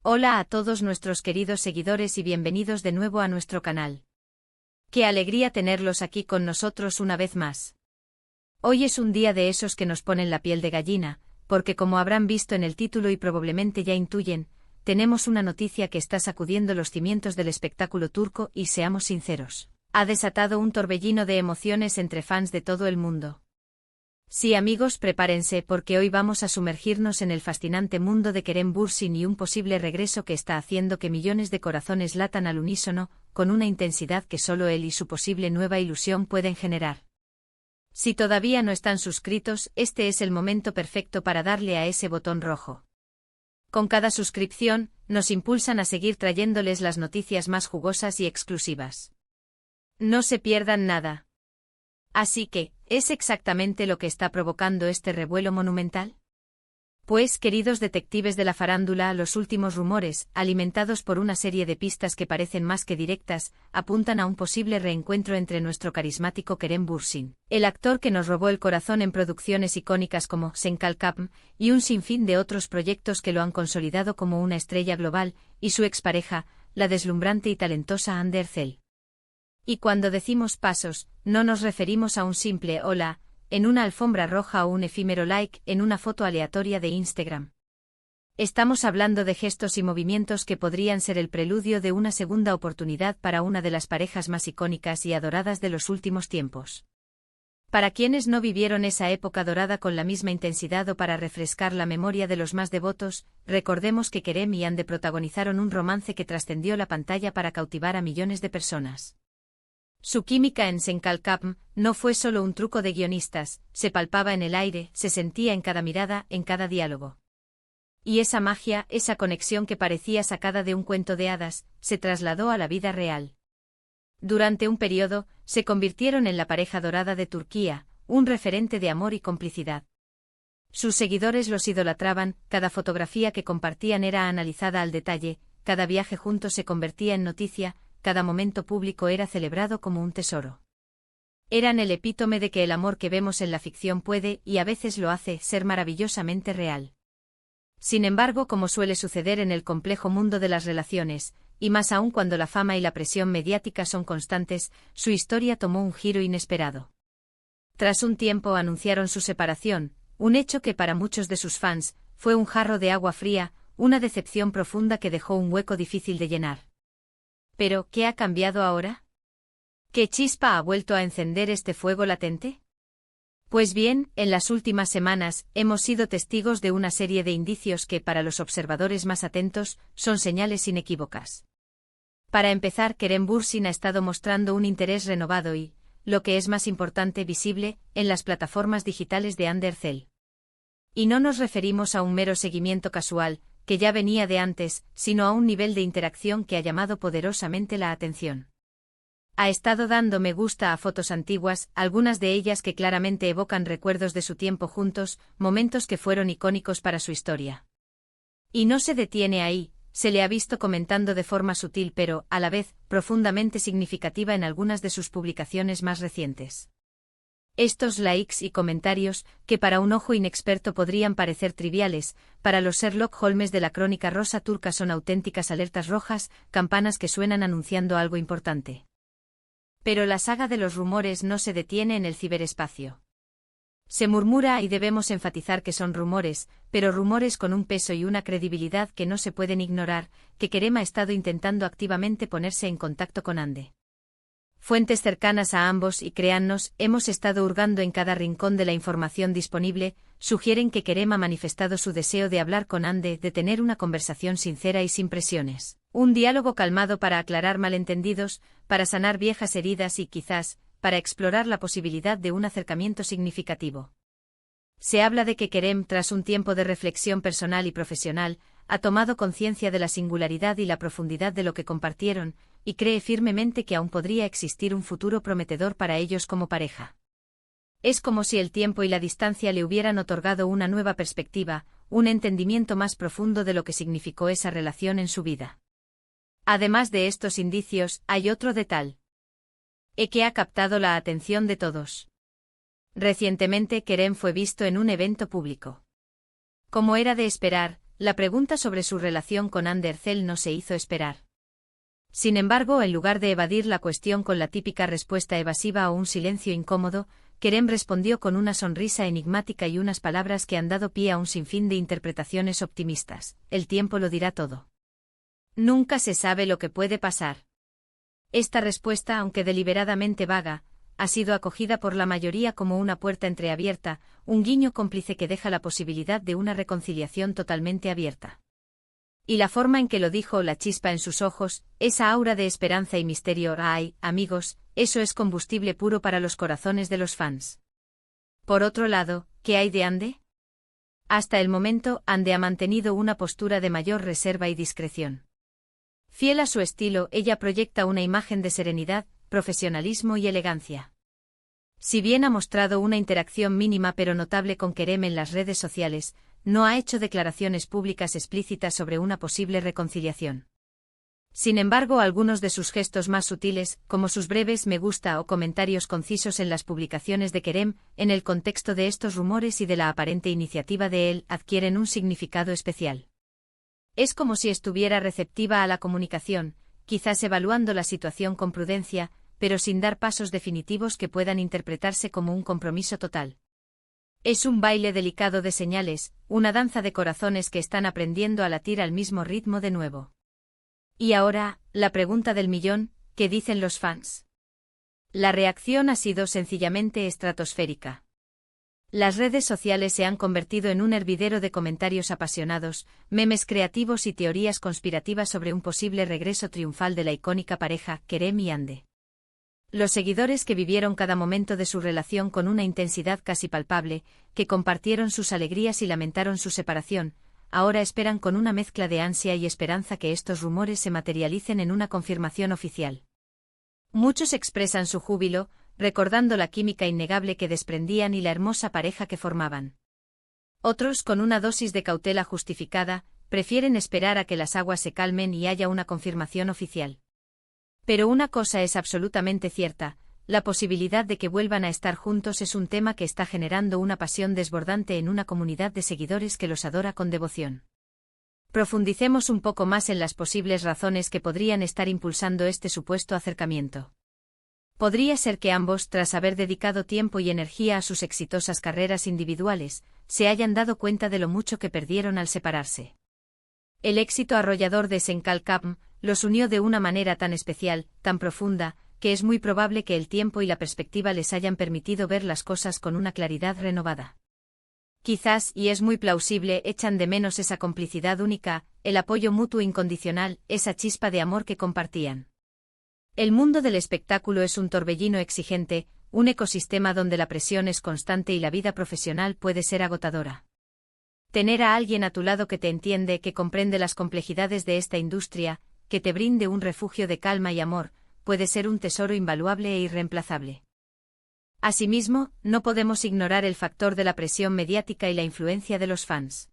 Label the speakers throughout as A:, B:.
A: Hola a todos nuestros queridos seguidores y bienvenidos de nuevo a nuestro canal. Qué alegría tenerlos aquí con nosotros una vez más. Hoy es un día de esos que nos ponen la piel de gallina, porque como habrán visto en el título y probablemente ya intuyen, tenemos una noticia que está sacudiendo los cimientos del espectáculo turco y seamos sinceros, ha desatado un torbellino de emociones entre fans de todo el mundo. Sí amigos, prepárense porque hoy vamos a sumergirnos en el fascinante mundo de Kerem Bürsin y un posible regreso que está haciendo que millones de corazones latan al unísono, con una intensidad que solo él y su posible nueva ilusión pueden generar. Si todavía no están suscritos, este es el momento perfecto para darle a ese botón rojo. Con cada suscripción, nos impulsan a seguir trayéndoles las noticias más jugosas y exclusivas. No se pierdan nada. Así que, ¿es exactamente lo que está provocando este revuelo monumental? Pues, queridos detectives de la farándula, los últimos rumores, alimentados por una serie de pistas que parecen más que directas, apuntan a un posible reencuentro entre nuestro carismático Kerem Bürsin, el actor que nos robó el corazón en producciones icónicas como Sen Kalkapm, y un sinfín de otros proyectos que lo han consolidado como una estrella global, y su expareja, la deslumbrante y talentosa Hande Erçel. Y cuando decimos pasos, no nos referimos a un simple hola, en una alfombra roja o un efímero like en una foto aleatoria de Instagram. Estamos hablando de gestos y movimientos que podrían ser el preludio de una segunda oportunidad para una de las parejas más icónicas y adoradas de los últimos tiempos. Para quienes no vivieron esa época dorada con la misma intensidad o para refrescar la memoria de los más devotos, recordemos que Kerem y Hande protagonizaron un romance que trascendió la pantalla para cautivar a millones de personas. Su química en Sen Kalkapm no fue solo un truco de guionistas, se palpaba en el aire, se sentía en cada mirada, en cada diálogo. Y esa magia, esa conexión que parecía sacada de un cuento de hadas, se trasladó a la vida real. Durante un periodo, se convirtieron en la pareja dorada de Turquía, un referente de amor y complicidad. Sus seguidores los idolatraban, cada fotografía que compartían era analizada al detalle, cada viaje juntos se convertía en noticia, cada momento público era celebrado como un tesoro. Eran el epítome de que el amor que vemos en la ficción puede, y a veces lo hace, ser maravillosamente real. Sin embargo, como suele suceder en el complejo mundo de las relaciones, y más aún cuando la fama y la presión mediática son constantes, su historia tomó un giro inesperado. Tras un tiempo anunciaron su separación, un hecho que para muchos de sus fans, fue un jarro de agua fría, una decepción profunda que dejó un hueco difícil de llenar. Pero, ¿qué ha cambiado ahora? ¿Qué chispa ha vuelto a encender este fuego latente? Pues bien, en las últimas semanas, hemos sido testigos de una serie de indicios que, para los observadores más atentos, son señales inequívocas. Para empezar, Kerem Bürsin ha estado mostrando un interés renovado y, lo que es más importante, visible, en las plataformas digitales de Hande Erçel. Y no nos referimos a un mero seguimiento casual, que ya venía de antes, sino a un nivel de interacción que ha llamado poderosamente la atención. Ha estado dando me gusta a fotos antiguas, algunas de ellas que claramente evocan recuerdos de su tiempo juntos, momentos que fueron icónicos para su historia. Y no se detiene ahí, se le ha visto comentando de forma sutil pero, a la vez, profundamente significativa en algunas de sus publicaciones más recientes. Estos likes y comentarios, que para un ojo inexperto podrían parecer triviales, para los Sherlock Holmes de la crónica rosa turca son auténticas alertas rojas, campanas que suenan anunciando algo importante. Pero la saga de los rumores no se detiene en el ciberespacio. Se murmura y debemos enfatizar que son rumores, pero rumores con un peso y una credibilidad que no se pueden ignorar, que Kerem ha estado intentando activamente ponerse en contacto con Hande. Fuentes cercanas a ambos y créannos, hemos estado hurgando en cada rincón de la información disponible, sugieren que Kerem ha manifestado su deseo de hablar con Hande, de tener una conversación sincera y sin presiones. Un diálogo calmado para aclarar malentendidos, para sanar viejas heridas y quizás, para explorar la posibilidad de un acercamiento significativo. Se habla de que Kerem, tras un tiempo de reflexión personal y profesional, ha tomado conciencia de la singularidad y la profundidad de lo que compartieron, y cree firmemente que aún podría existir un futuro prometedor para ellos como pareja. Es como si el tiempo y la distancia le hubieran otorgado una nueva perspectiva, un entendimiento más profundo de lo que significó esa relación en su vida. Además de estos indicios, hay otro detalle que ha captado la atención de todos. Recientemente Kerem fue visto en un evento público. Como era de esperar, la pregunta sobre su relación con Andercel no se hizo esperar. Sin embargo, en lugar de evadir la cuestión con la típica respuesta evasiva o un silencio incómodo, Kerem respondió con una sonrisa enigmática y unas palabras que han dado pie a un sinfín de interpretaciones optimistas. El tiempo lo dirá todo. Nunca se sabe lo que puede pasar. Esta respuesta, aunque deliberadamente vaga, ha sido acogida por la mayoría como una puerta entreabierta, un guiño cómplice que deja la posibilidad de una reconciliación totalmente abierta. Y la forma en que lo dijo, la chispa en sus ojos, esa aura de esperanza y misterio, ¡ay, amigos! Eso es combustible puro para los corazones de los fans. Por otro lado, ¿qué hay de Ande? Hasta el momento, Ande ha mantenido una postura de mayor reserva y discreción. Fiel a su estilo, ella proyecta una imagen de serenidad, profesionalismo y elegancia. Si bien ha mostrado una interacción mínima pero notable con Kerem en las redes sociales, no ha hecho declaraciones públicas explícitas sobre una posible reconciliación. Sin embargo, algunos de sus gestos más sutiles, como sus breves me gusta o comentarios concisos en las publicaciones de Kerem, en el contexto de estos rumores y de la aparente iniciativa de él, adquieren un significado especial. Es como si estuviera receptiva a la comunicación, quizás evaluando la situación con prudencia, pero sin dar pasos definitivos que puedan interpretarse como un compromiso total. Es un baile delicado de señales, una danza de corazones que están aprendiendo a latir al mismo ritmo de nuevo. Y ahora, la pregunta del millón, ¿qué dicen los fans? La reacción ha sido sencillamente estratosférica. Las redes sociales se han convertido en un hervidero de comentarios apasionados, memes creativos y teorías conspirativas sobre un posible regreso triunfal de la icónica pareja Kerem y Ande. Los seguidores que vivieron cada momento de su relación con una intensidad casi palpable, que compartieron sus alegrías y lamentaron su separación, ahora esperan con una mezcla de ansia y esperanza que estos rumores se materialicen en una confirmación oficial. Muchos expresan su júbilo, recordando la química innegable que desprendían y la hermosa pareja que formaban. Otros, con una dosis de cautela justificada, prefieren esperar a que las aguas se calmen y haya una confirmación oficial. Pero una cosa es absolutamente cierta, la posibilidad de que vuelvan a estar juntos es un tema que está generando una pasión desbordante en una comunidad de seguidores que los adora con devoción. Profundicemos un poco más en las posibles razones que podrían estar impulsando este supuesto acercamiento. Podría ser que ambos, tras haber dedicado tiempo y energía a sus exitosas carreras individuales, se hayan dado cuenta de lo mucho que perdieron al separarse. El éxito arrollador de Senkal Kapm los unió de una manera tan especial, tan profunda, que es muy probable que el tiempo y la perspectiva les hayan permitido ver las cosas con una claridad renovada. Quizás, y es muy plausible, echan de menos esa complicidad única, el apoyo mutuo incondicional, esa chispa de amor que compartían. El mundo del espectáculo es un torbellino exigente, un ecosistema donde la presión es constante y la vida profesional puede ser agotadora. Tener a alguien a tu lado que te entiende, que comprende las complejidades de esta industria, que te brinde un refugio de calma y amor, puede ser un tesoro invaluable e irreemplazable. Asimismo, no podemos ignorar el factor de la presión mediática y la influencia de los fans.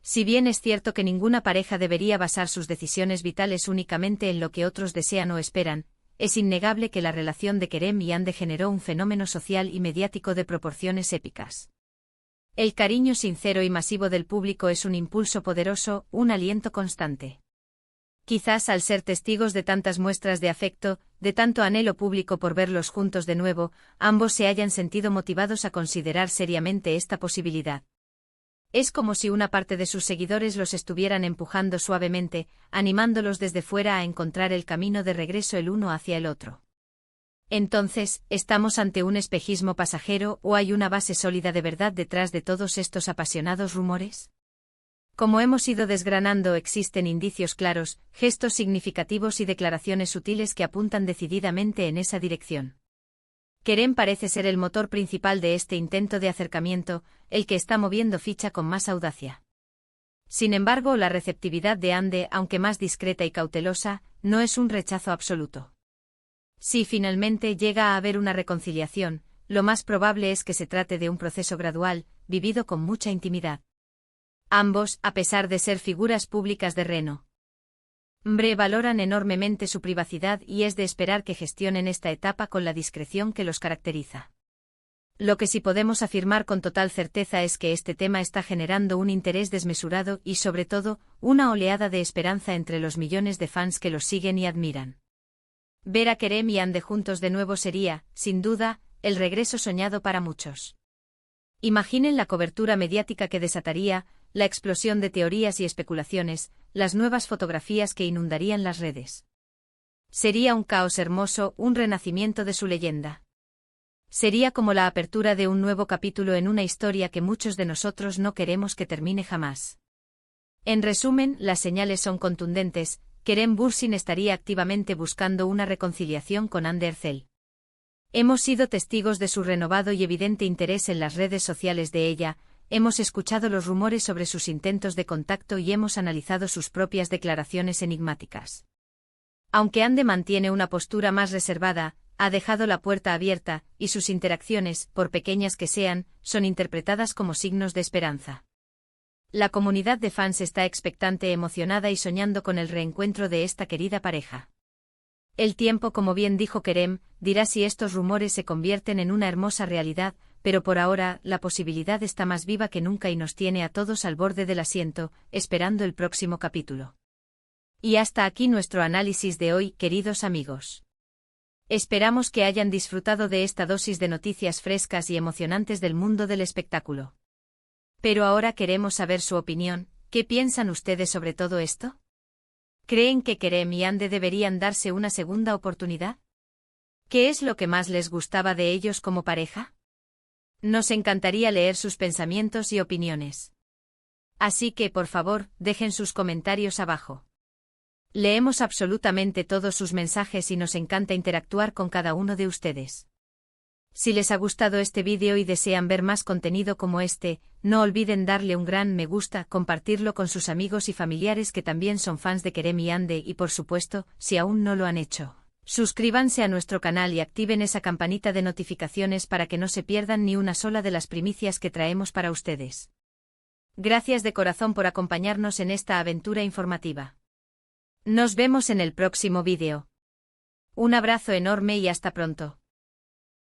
A: Si bien es cierto que ninguna pareja debería basar sus decisiones vitales únicamente en lo que otros desean o esperan, es innegable que la relación de Kerem y Ande generó un fenómeno social y mediático de proporciones épicas. El cariño sincero y masivo del público es un impulso poderoso, un aliento constante. Quizás al ser testigos de tantas muestras de afecto, de tanto anhelo público por verlos juntos de nuevo, ambos se hayan sentido motivados a considerar seriamente esta posibilidad. Es como si una parte de sus seguidores los estuvieran empujando suavemente, animándolos desde fuera a encontrar el camino de regreso el uno hacia el otro. Entonces, ¿estamos ante un espejismo pasajero o hay una base sólida de verdad detrás de todos estos apasionados rumores? Como hemos ido desgranando, existen indicios claros, gestos significativos y declaraciones sutiles que apuntan decididamente en esa dirección. Kerem parece ser el motor principal de este intento de acercamiento, el que está moviendo ficha con más audacia. Sin embargo, la receptividad de Ande, aunque más discreta y cautelosa, no es un rechazo absoluto. Si finalmente llega a haber una reconciliación, lo más probable es que se trate de un proceso gradual, vivido con mucha intimidad. Ambos, a pesar de ser figuras públicas de renombre, valoran enormemente su privacidad y es de esperar que gestionen esta etapa con la discreción que los caracteriza. Lo que sí podemos afirmar con total certeza es que este tema está generando un interés desmesurado y, sobre todo, una oleada de esperanza entre los millones de fans que los siguen y admiran. Ver a Kerem y Ande juntos de nuevo sería, sin duda, el regreso soñado para muchos. Imaginen la cobertura mediática que desataría, la explosión de teorías y especulaciones, las nuevas fotografías que inundarían las redes. Sería un caos hermoso, un renacimiento de su leyenda. Sería como la apertura de un nuevo capítulo en una historia que muchos de nosotros no queremos que termine jamás. En resumen, las señales son contundentes. Kerem Bürsin estaría activamente buscando una reconciliación con Hande Erçel. Hemos sido testigos de su renovado y evidente interés en las redes sociales de ella, hemos escuchado los rumores sobre sus intentos de contacto y hemos analizado sus propias declaraciones enigmáticas. Aunque Hande mantiene una postura más reservada, ha dejado la puerta abierta, y sus interacciones, por pequeñas que sean, son interpretadas como signos de esperanza. La comunidad de fans está expectante, emocionada y soñando con el reencuentro de esta querida pareja. El tiempo, como bien dijo Kerem, dirá si estos rumores se convierten en una hermosa realidad, pero por ahora, la posibilidad está más viva que nunca y nos tiene a todos al borde del asiento, esperando el próximo capítulo. Y hasta aquí nuestro análisis de hoy, queridos amigos. Esperamos que hayan disfrutado de esta dosis de noticias frescas y emocionantes del mundo del espectáculo. Pero ahora queremos saber su opinión, ¿qué piensan ustedes sobre todo esto? ¿Creen que Kerem y Hande deberían darse una segunda oportunidad? ¿Qué es lo que más les gustaba de ellos como pareja? Nos encantaría leer sus pensamientos y opiniones. Así que, por favor, dejen sus comentarios abajo. Leemos absolutamente todos sus mensajes y nos encanta interactuar con cada uno de ustedes. Si les ha gustado este vídeo y desean ver más contenido como este, no olviden darle un gran me gusta, compartirlo con sus amigos y familiares que también son fans de Kerem y Hande y por supuesto, si aún no lo han hecho, suscríbanse a nuestro canal y activen esa campanita de notificaciones para que no se pierdan ni una sola de las primicias que traemos para ustedes. Gracias de corazón por acompañarnos en esta aventura informativa. Nos vemos en el próximo vídeo. Un abrazo enorme y hasta pronto.